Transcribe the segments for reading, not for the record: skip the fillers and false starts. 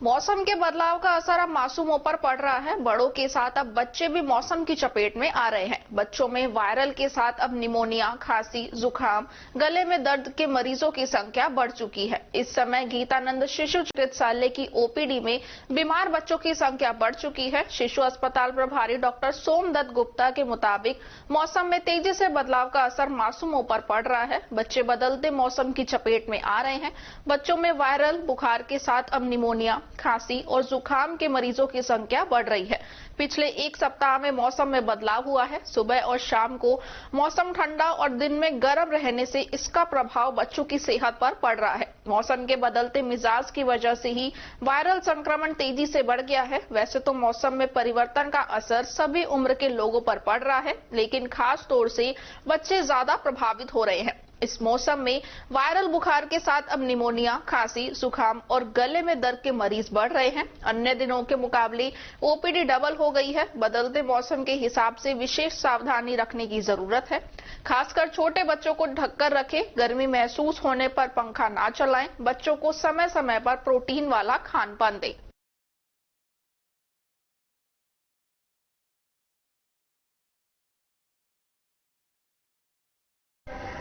मौसम के बदलाव का असर अब मासूमों पर पड़ रहा है। बड़ों के साथ अब बच्चे भी मौसम की चपेट में आ रहे हैं। बच्चों में वायरल के साथ अब निमोनिया, खांसी, जुकाम, गले में दर्द के मरीजों की संख्या बढ़ चुकी है। इस समय गीतानंद शिशु चिकित्सालय की ओपीडी में बीमार बच्चों की संख्या बढ़ चुकी है। शिशु अस्पताल प्रभारी डॉक्टर सोमदत्त गुप्ता के मुताबिक मौसम में तेजी से बदलाव का असर मासूमों पर पड़ रहा है। बच्चे बदलते मौसम की चपेट में आ रहे हैं। बच्चों में वायरल बुखार के साथ अब निमोनिया, खांसी और जुकाम के मरीजों की संख्या बढ़ रही है। पिछले एक सप्ताह में मौसम में बदलाव हुआ है। सुबह और शाम को मौसम ठंडा और दिन में गर्म रहने से इसका प्रभाव बच्चों की सेहत पर पड़ रहा है। मौसम के बदलते मिजाज की वजह से ही वायरल संक्रमण तेजी से बढ़ गया है। वैसे तो मौसम में परिवर्तन का असर सभी उम्र के लोगों पर पड़ रहा है, लेकिन खास तौर से बच्चे ज्यादा प्रभावित हो रहे हैं। इस मौसम में वायरल बुखार के साथ अब निमोनिया, खांसी, जुकाम और गले में दर्द के मरीज बढ़ रहे हैं। अन्य दिनों के मुकाबले ओपीडी डबल हो गई है। बदलते मौसम के हिसाब से विशेष सावधानी रखने की जरूरत है। खासकर छोटे बच्चों को ढककर रखें। गर्मी महसूस होने पर पंखा ना चलाएं। बच्चों को समय समय पर प्रोटीन वाला खान पान दें।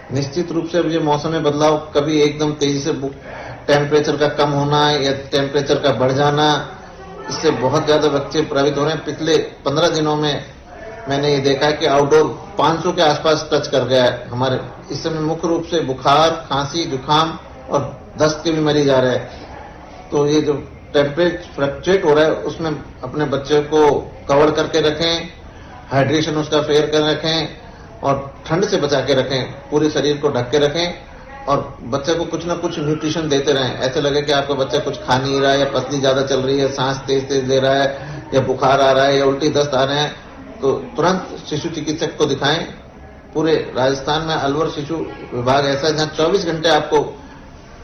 निश्चित रूप से अब ये मौसम में बदलाव कभी एकदम तेजी से टेम्परेचर का कम होना या टेम्परेचर का बढ़ जाना, इससे बहुत ज्यादा बच्चे प्रभावित हो रहे हैं। पिछले 15 दिनों में मैंने ये देखा है कि आउटडोर 500 के आसपास टच कर गया है हमारे। इस समय मुख्य रूप से बुखार, खांसी, जुकाम और दस्त के भी मरीज आ रहे हैं। तो ये जो टेम्परेचर फ्लक्चुएट हो रहा है उसमें अपने बच्चे को कवर करके रखें, हाइड्रेशन उसका फेयर कर रखें और ठंड से बचा के रखें। पूरे शरीर को ढक के रखें और बच्चे को कुछ ना कुछ न्यूट्रिशन देते रहें। ऐसे लगे कि आपका बच्चा कुछ खा नहीं रहा है या पतली ज्यादा चल रही है, सांस तेज तेज ले रहा है या बुखार आ रहा है या उल्टी दस्त आ रहे हैं, तो तुरंत शिशु चिकित्सक को दिखाएं। पूरे राजस्थान में अलवर शिशु विभाग ऐसा है जहाँ 24 घंटे आपको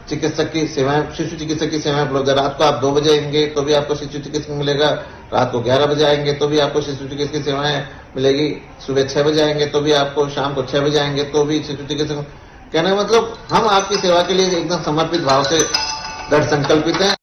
चिकित्सक की सेवाएं, शिशु चिकित्सक की सेवाएं उपलब्ध है। रात को आप 2 बजे आएंगे तो भी आपको शिशु चिकित्सक मिलेगा, रात को 11 बजे आएंगे तो भी आपको शिशु चिकित्सक की सेवाएं मिलेगी, सुबह 6 बजे आएंगे तो भी आपको, शाम को 6 बजे आएंगे तो भी शिशु चिकित्सक। कहने का मतलब हम आपकी सेवा के लिए एकदम समर्पित भाव से दृढ़ संकल्पित हैं।